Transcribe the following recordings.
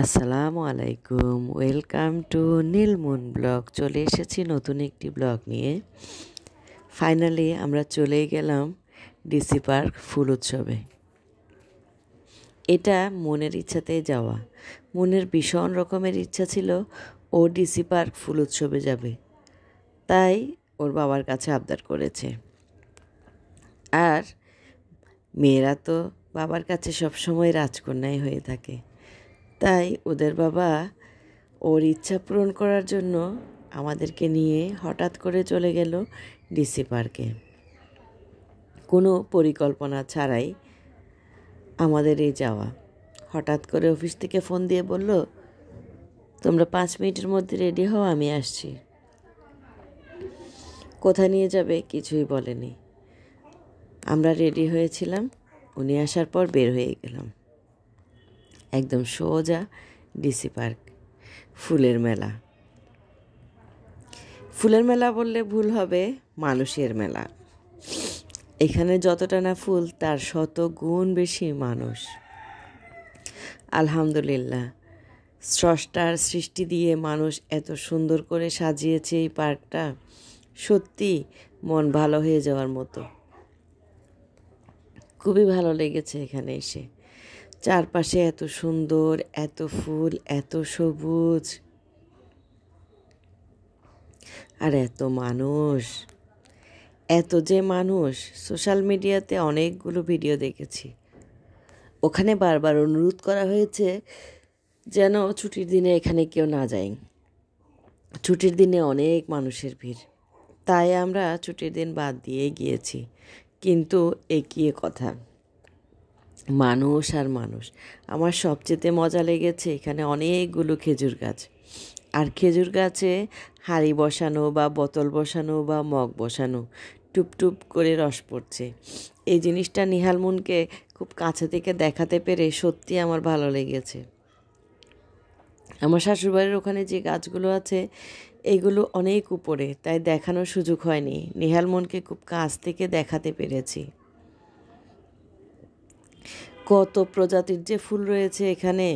আসসালামু আলাইকুম, welcome to নীলমুন blog. চলে এসেছি নতুন একটি ব্লগ নিয়ে। ফাইনালি আমরা চলে গেলাম ডিসি পার্ক ফুল উৎসবে। এটা মনের ইচ্ছাতেই যাওয়া। মনের ভীষণ রকমের ইচ্ছা ছিল ও ডিসি পার্ক ফুল উৎসবে যাবে, তাই ওর বাবার কাছে আবদার করেছে। আর মেয়েরা তো বাবার কাছে সবসময় রাজকন্যাই হয়ে থাকে, তাই ওদের বাবা ওর ইচ্ছা পূরণ করার জন্য আমাদেরকে নিয়ে হঠাৎ করে চলে গেল ডিসি পার্কে। কোনো পরিকল্পনা ছাড়াই আমাদের এই যাওয়া। হঠাৎ করে অফিস থেকে ফোন দিয়ে বলল, তোমরা 5 মিনিটের মধ্যে রেডি হও, আমি আসছি। কোথায় নিয়ে যাবে কিছুই বলেনি। আমরা রেডি হয়েছিলাম, উনি আসার পর বের হয়ে গেলাম একদম সোজা ডিসি পার্ক। ফুলের মেলা, ফুলের মেলা বললে ভুল হবে, মানুষের মেলা। এখানে যতটা না ফুল, তার 100 গুণ বেশি মানুষ। আলহামদুলিল্লাহ, স্রষ্টার সৃষ্টি দিয়ে মানুষ এত সুন্দর করে সাজিয়েছে এই পার্কটা, সত্যি মন ভালো হয়ে যাওয়ার মতো। খুবই ভালো লেগেছে এখানে এসে। চারপাশে এত সুন্দর, এত ফুল, এত সবুজ, আর এত মানুষ। এত যে মানুষ, সোশ্যাল মিডিয়াতে অনেকগুলো ভিডিও দেখেছি। ওখানে বারবার অনুরোধ করা হয়েছে যেন ছুটির দিনে এখানে কেউ না যায়। ছুটির দিনে অনেক মানুষের ভিড়, তাই আমরা ছুটির দিন বাদ দিয়ে গিয়েছি। কিন্তু একই কথা, মানুষ আর মানুষ। আমার সবচেয়ে মজা লেগেছে এখানে অনেকগুলো খেজুর গাছ, আর খেজুর গাছে হাঁড়ি বসানো বা বোতল বসানো বা মগ বসানো, টুপ টুপ করে রস পড়ছে। এই জিনিসটা নিহালমুনকে খুব কাছে থেকে দেখাতে পেরে সত্যি আমার ভালো লেগেছে। আমার শ্বশুরবাড়ির ওখানে যে গাছগুলো আছে এগুলো অনেক উপরে, তাই দেখানোর সুযোগ হয়নি। নিহালমুনকে খুব কাছ থেকে দেখাতে পেরেছি। কত প্রজাতির যে ফুল রয়েছে এখানে,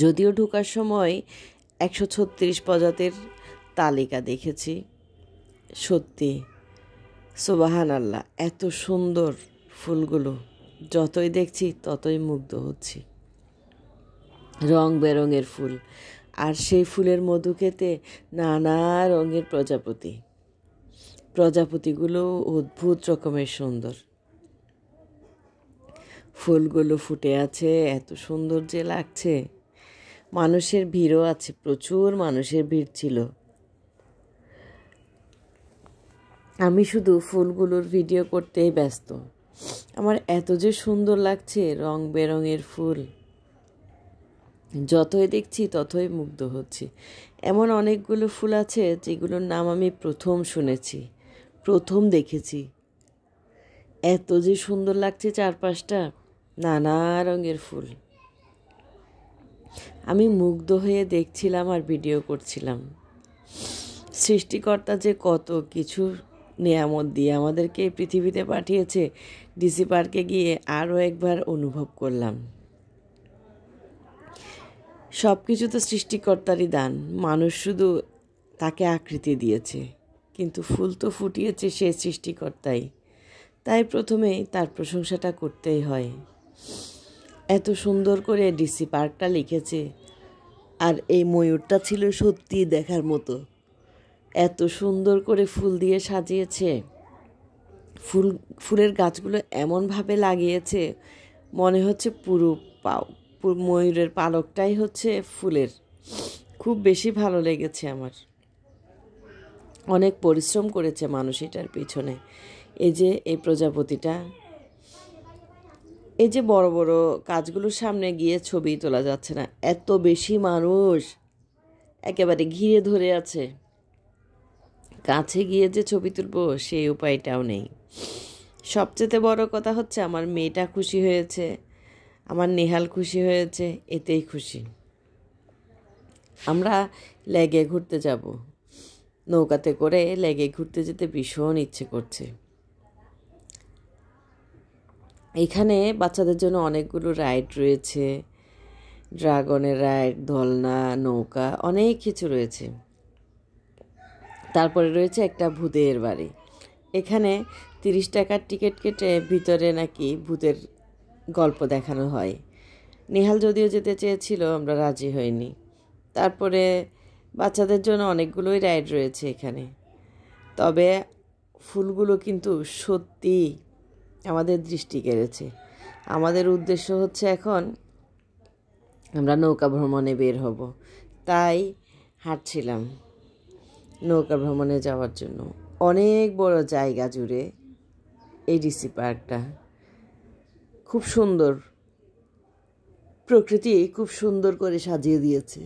যদিও ঢোকার সময় 136 প্রজাতির তালিকা দেখেছি। সত্যি সুবহানাল্লাহ, এত সুন্দর ফুলগুলো, যতই দেখছি ততই মুগ্ধ হচ্ছি। রং বেরঙের ফুল, আর সেই ফুলের মধু খেতে নানা রঙের প্রজাপতিগুলো অদ্ভুত রকমের সুন্দর। ফুলগুলো ফুটে আছে, এত সুন্দর যে লাগছে। মানুষের ভিড়ও আছে, প্রচুর মানুষের ভিড় ছিল। আমি শুধু ফুলগুলোর ভিডিও করতেই ব্যস্ত। আমার এত যে সুন্দর লাগছে রং বেরঙের ফুল, যতই দেখছি ততই মুগ্ধ হচ্ছি। এমন অনেকগুলো ফুল আছে যেগুলোর নাম আমি প্রথম শুনেছি, প্রথম দেখেছি। এত যে সুন্দর লাগছে চারপাশটা, নানা রঙের ফুল। আমি মুগ্ধ হয়ে দেখছিলাম আর ভিডিও করছিলাম। সৃষ্টিকর্তা যে কত কিছু নিয়ামত দিয়ে আমাদেরকে এই পৃথিবীতে পাঠিয়েছে, ডিসি পার্কে গিয়ে আরও একবার অনুভব করলাম। সব কিছু তো সৃষ্টিকর্তারই দান, মানুষ শুধু তাকে আকৃতি দিয়েছে, কিন্তু ফুল তো ফুটিয়েছে সে সৃষ্টিকর্তাই। তাই প্রথমেই তার প্রশংসাটা করতেই হয়। এত সুন্দর করে ডিসি পার্কটা লিখেছে, আর এই ময়ূরটা ছিল সত্যি দেখার মতো। এত সুন্দর করে ফুল দিয়ে সাজিয়েছে। ফুলের গাছগুলো এমনভাবে লাগিয়েছে, মনে হচ্ছে পুরো ময়ূরের পালকটাই হচ্ছে ফুলের। খুব বেশি ভালো লেগেছে আমার। অনেক পরিশ্রম করেছে মানুষ এটার পিছনে। এই যে এই প্রজাপতিটা, এই যে বড় বড় গাছগুলোর সামনে গিয়ে ছবি তোলা যাচ্ছে না, এত বেশি মানুষ একেবারে ঘিরে ধরে আছে। কাছে গিয়ে যে ছবি তুলবো সেই উপায়টাও নেই। সবচেয়ে বড় কথা হচ্ছে আমার মেয়েটা খুশি হয়েছে, আমার নেহাল খুশি হয়েছে, এতেই খুশি। আমরা লেগে ঘুরতে যাব, নৌকাতে করে লেগে ঘুরতে যেতে ভীষণ ইচ্ছে করছে। এখানে বাচ্চাদের জন্য অনেকগুলো রাইড রয়েছে, ড্রাগনের রাইড, দোলনা, নৌকা, অনেক কিছু রয়েছে। তারপরে রয়েছে একটা ভূতের বাড়ি। এখানে 30 টাকার টিকিট কেটে ভিতরে নাকি ভূতের গল্প দেখানো হয়। নেহাল যদিও যেতে চেয়েছিল, আমরা রাজি হইনি। তারপরে বাচ্চাদের জন্য অনেকগুলোই রাইড রয়েছে এখানে। তবে ফুলগুলো কিন্তু সত্যি আমাদের দৃষ্টি কেড়েছে। আমাদের উদ্দেশ্য হচ্ছে এখন আমরা নৌকা ভ্রমণে বের হব, তাই হাঁটছিলাম নৌকা ভ্রমণে যাওয়ার জন্য। অনেক বড় জায়গা জুড়ে এই ডিসি পার্কটা, খুব সুন্দর, প্রকৃতি খুব সুন্দর করে সাজিয়ে দিয়েছে।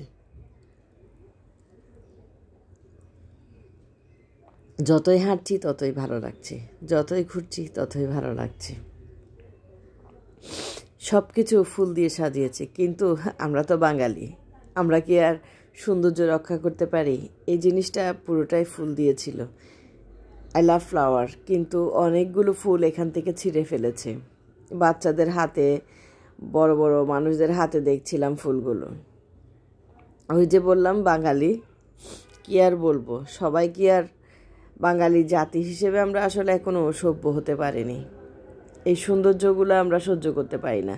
যতই হাঁটছি ততই ভালো লাগছে, যতই ঘুরছি ততই ভালো লাগছে। সব কিছু ফুল দিয়ে সাজিয়েছে, কিন্তু আমরা তো বাঙালি, আমরা কি আর সৌন্দর্য রক্ষা করতে পারি? এই জিনিসটা পুরোটাই ফুল দিয়েছিল। আই লাভ ফ্লাওয়ার, কিন্তু অনেকগুলো ফুল এখান থেকে ছিঁড়ে ফেলেছে। বাচ্চাদের হাতে, বড় বড় মানুষদের হাতে দেখছিলাম ফুলগুলো। ওই যে বললাম বাঙালি, কি আর বলবো, সবাই কি আর বাঙালি জাতি হিসেবে আমরা আসলে এখনও সভ্য হতে পারিনি। এই সৌন্দর্যগুলো আমরা সহ্য করতে পারি না।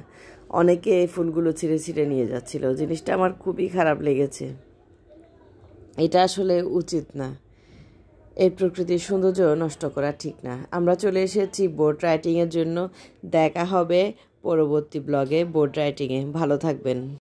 অনেকে এই ফুলগুলো ছিঁড়ে ছিঁড়ে নিয়ে যাচ্ছিল, জিনিসটা আমার খুবই খারাপ লেগেছে। এটা আসলে উচিত না, এই প্রকৃতির সৌন্দর্য নষ্ট করা ঠিক না। আমরা চলে এসেছি বোট রাইডিংয়ের জন্য। দেখা হবে পরবর্তী ব্লগে বোট রাইডিংয়ে। ভালো থাকবেন।